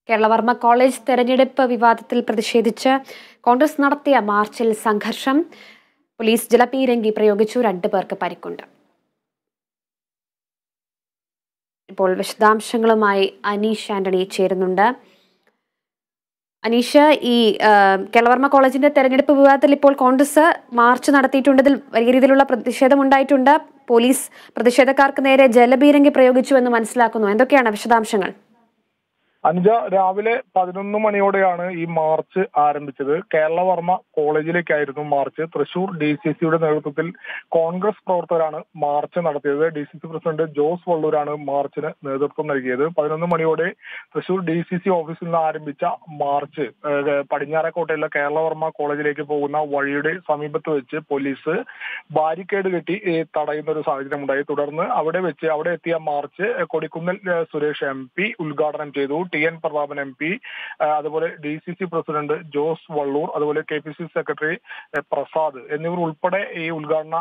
Keralavarma college തെരഞ്ഞെടുപ്പ് വിവാദത്തിൽ പ്രതിഷേധിച്ച് കോൺഗ്രസ് നടത്തിയ മാർച്ചിൽ സംഘർഷം. പോലീസ് ജലപീരങ്കി പ്രയോഗിച്ചു. 2 പേർക്ക് പരിക്കുണ്ട്. ഇപ്പോൾ വിശദാംശങ്ങളുമായി അനീഷ് ആന്റണി ചേരുന്നുണ്ട്. അനീഷ്, ഈ കേരളവർമ്മ കോളേജിന്റെ തെരഞ്ഞെടുപ്പ് വിവാദത്തിൽ ഇപ്പോൾ കോൺഗ്രസ് മാർച്ച് നടത്തിയിട്ടുണ്ടതിൽ വലിയ രീതിയിലുള്ള പ്രതിഷേധം ഉണ്ടായിട്ടുണ്ട്. പോലീസ് പ്രതിഷേധക്കാർക്ക് നേരെ ജലപീരങ്കി പ്രയോഗിച്ചു എന്ന് മനസ്സിലാക്കുന്നു. എന്തൊക്കെയാണ് വിശദാംശങ്ങൾ? അനുജ, രാവിലെ 11 മണിയോടെയാണ് ഈ മാർച്ച് ആരംഭിച്ചത്. കേരളവർമ്മ കോളേജിലേക്കായിരുന്നു മാർച്ച്. തൃശൂർ DCCയുടെ നേതൃത്വത്തിൽ കോൺഗ്രസ് പ്രവർത്തകരാണ് മാർച്ച് നടത്തിയത്. DCC പ്രസിഡന്റ് ജോസ് വള്ളൂരാണ് മാർച്ചിന് നേതൃത്വം നൽകിയത്. 11 മണിയോടെ തൃശൂർ DCC ഓഫീസിൽ നിന്ന് ആരംഭിച്ച മാർച്ച് പടിഞ്ഞാറേക്കോട്ടയിലെ കേരളവർമ്മ കോളേജിലേക്ക് പോകുന്ന വഴിയുടെ സമീപത്ത് വെച്ച് പോലീസ് ബാരിക്കേഡ് കെട്ടി തടയുന്ന ഒരു സാഹചര്യം ഉണ്ടായി. തുടർന്ന് അവിടെ എത്തിയ മാർച്ച് കൊടിക്കുന്നിൽ സുരേഷ് MP ഉദ്ഘാടനം ചെയ്തു. TN പ്രതാപൻ MP, അതുപോലെ DCC പ്രസിഡന്റ് ജോസ് വള്ളൂർ, അതുപോലെ KPC സെക്രട്ടറി പ്രസാദ് എന്നിവർ ഉൾപ്പെടെ ഈ ഉദ്ഘാടന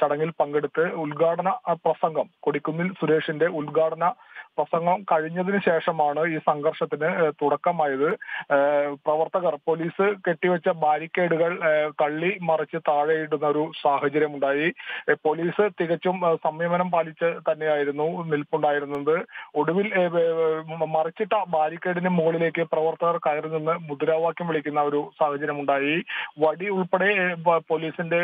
ചടങ്ങിൽ പങ്കെടുത്ത് ഉദ്ഘാടന പ്രസംഗം കൊടിക്കുന്നിൽ സുരേഷിന്റെ ഉദ്ഘാടന പ്രസംഗം കഴിഞ്ഞതിന് ശേഷമാണ് ഈ സംഘർഷത്തിന് തുടക്കമായത്. പ്രവർത്തകർ പോലീസ് കെട്ടിവെച്ച ബാരിക്കേഡുകൾ തള്ളി മറിച്ച് താഴെയിടുന്ന ഒരു സാഹചര്യം ഉണ്ടായി. പോലീസ് തികച്ചും സംയമനം പാലിച്ച് തന്നെയായിരുന്നു നിൽപ്പുണ്ടായിരുന്നത്. ഒടുവിൽ മറിച്ചിട്ട ബാരിക്കേഡിന് മുകളിലേക്ക് പ്രവർത്തകർ കയറി നിന്ന് മുദ്രാവാക്യം വിളിക്കുന്ന ഒരു സാഹചര്യം ഉണ്ടായി. വടി ഉൾപ്പെടെ പോലീസിന്റെ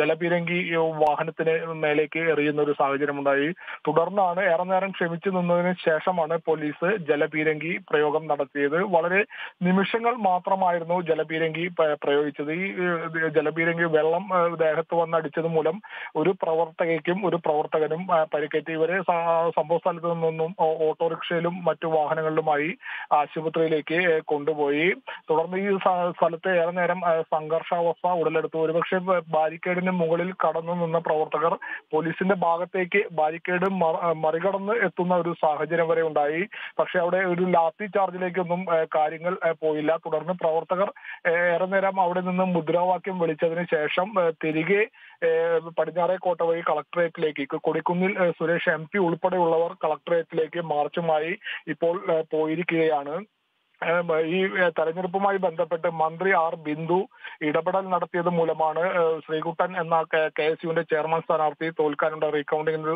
ജലപീരങ്കി വാഹനത്തിന് മേലേക്ക് എറിയുന്ന ഒരു സാഹചര്യം ഉണ്ടായി. തുടർന്നാണ് ഏറെ നേരം ക്ഷമിച്ചു നിന്നതിന് ശേഷമാണ് പോലീസ് ജലപീരങ്കി പ്രയോഗം നടത്തിയത്. വളരെ നിമിഷങ്ങൾ മാത്രമായിരുന്നു ജലപീരങ്കി പ്രയോഗിച്ചത്. ഈ ജലപീരങ്കി വെള്ളം ദേഹത്ത് വന്നടിച്ചത് മൂലം ഒരു പ്രവർത്തകയ്ക്കും ഒരു പ്രവർത്തകനും പരിക്കേറ്റ്. ഇവരെ സംഭവ സ്ഥലത്ത് നിന്നും ഓട്ടോറിക്ഷയിലും മറ്റു വാഹനങ്ങളിലുമായി ആശുപത്രിയിലേക്ക് കൊണ്ടുപോയി. തുടർന്ന് ഈ സ്ഥലത്ത് ഏറെ നേരം സംഘർഷാവസ്ഥ ഉടലെടുത്തു. ഒരുപക്ഷെ ബാരിക്കേഡിന് മുകളിൽ കടന്നു നിന്ന പ്രവർത്തകർ പോലീസിന്റെ ഭാഗത്തേക്ക് ബാരിക്കേഡ് മറികടന്ന് എത്തുന്ന ഒരു സാഹചര്യം വരെ ഉണ്ടായി. പക്ഷെ അവിടെ ഒരു ലാത്തി ചാർജിലേക്കൊന്നും കാര്യങ്ങൾ പോയില്ല. തുടർന്ന് പ്രവർത്തകർ ഏറെ നേരം അവിടെ നിന്ന് മുദ്രാവാക്യം വിളിച്ചതിന് ശേഷം തിരികെ പടിഞ്ഞാറേക്കോട്ട വഴി കളക്ടറേറ്റിലേക്ക്, കൊടിക്കുന്നിൽ സുരേഷ് MP ഉൾപ്പെടെയുള്ളവർ കളക്ടറേറ്റിലേക്ക് മാർച്ചുമായി ഇപ്പോൾ പോയിരിക്കുകയാണ്. ഈ തെരഞ്ഞെടുപ്പുമായി ബന്ധപ്പെട്ട് മന്ത്രി R ബിന്ദു ഇടപെടൽ നടത്തിയത് മൂലമാണ് ശ്രീകുട്ടൻ എന്ന KSUവിന്റെ ചെയർമാൻ സ്ഥാനാർത്ഥി തോൽക്കാനുണ്ടായ റീകൗണ്ടിങ്ങിന്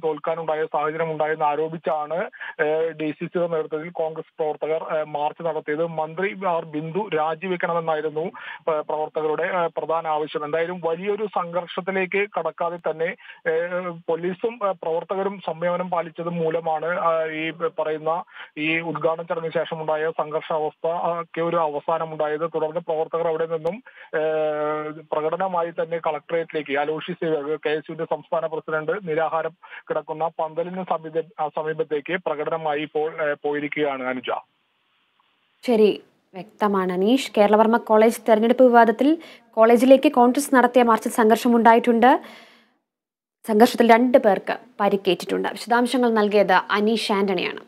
തോൽക്കാനുണ്ടായ സാഹചര്യം ഉണ്ടായെന്ന് ആരോപിച്ചാണ് DCCയുടെ നേതൃത്വത്തിൽ കോൺഗ്രസ് പ്രവർത്തകർ മാർച്ച് നടത്തിയത്. മന്ത്രി R ബിന്ദു രാജിവെക്കണമെന്നായിരുന്നു പ്രവർത്തകരുടെ പ്രധാന ആവശ്യം. എന്തായാലും വലിയൊരു സംഘർഷത്തിലേക്ക് കടക്കാതെ തന്നെ പോലീസും പ്രവർത്തകരും സംയമനം പാലിച്ചത് മൂലമാണ് ഈ പറയുന്ന ഈ ഉദ്ഘാടന ചടങ്ങിന് ശേഷമുണ്ടായ സംഘർഷാവസ്ഥയ്ക്ക് ഒരു അവസാനമുണ്ടായത്. തുടർന്ന് പ്രവർത്തകർ അവിടെ നിന്നും പ്രകടനമായി തന്നെ കളക്ടറേറ്റിലേക്ക്, അലോഷി KSUവിന്റെ സംസ്ഥാന പ്രസിഡന്റ് നിരാഹാരം കിടക്കുന്ന പന്തലിന് സമീപത്തേക്ക് പ്രകടനമായി ഇപ്പോൾ പോയിരിക്കുകയാണ്. അനുജ, ശരി, വ്യക്തമാണ് അനീഷ്. കേരളവർമ്മ കോളേജ് തെരഞ്ഞെടുപ്പ് വിവാദത്തിൽ കോളേജിലേക്ക് കോൺഗ്രസ് നടത്തിയ മാർച്ചിൽ സംഘർഷമുണ്ടായിട്ടുണ്ട്. സംഘർഷത്തിൽ 2 പേർക്ക് പരിക്കേറ്റിട്ടുണ്ട്. വിശദാംശങ്ങൾ നൽകിയത് അനീഷ് ആന്റണിയാണ്.